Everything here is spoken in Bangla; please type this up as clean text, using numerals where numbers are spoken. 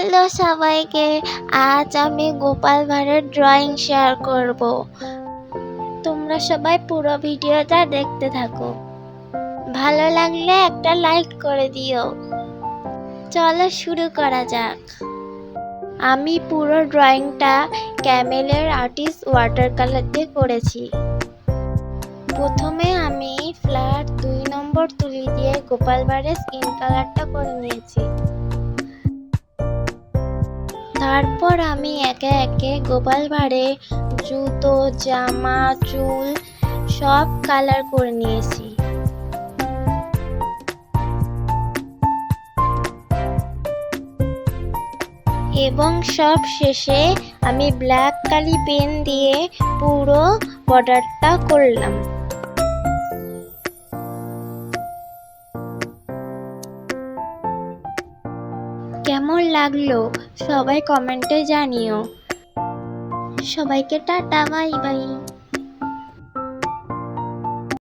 হ্যালো সবাইকে, আজ আমি গোপাল ভাঁড়ের ড্রয়িং শেয়ার করব। তোমরা সবাই পুরো ভিডিওটা দেখতে থাকো। ভালো লাগলে একটা লাইক করে দিও। চলো শুরু করা যাক। আমি পুরো ড্রয়িংটা ক্যামেলের আর্টিস্ট ওয়াটার কালার দিয়ে করেছি। প্রথমে আমি ফ্ল্যাট 2 নম্বর তুলি দিয়ে গোপাল ভাঁড়ের স্কিন কালারটা করে নিয়েছি। তারপর আমি একে একে গোপাল ভাঁড়ে জুতো, জামা, চুল সব কালার করে নিয়েছি। এবং সব শেষে আমি ব্ল্যাক কালি পেন দিয়ে পুরো বর্ডারটা করলাম। কেমন লাগলো সবাই কমেন্টে জানিও। সবাইকে টাটা, বাই বাই।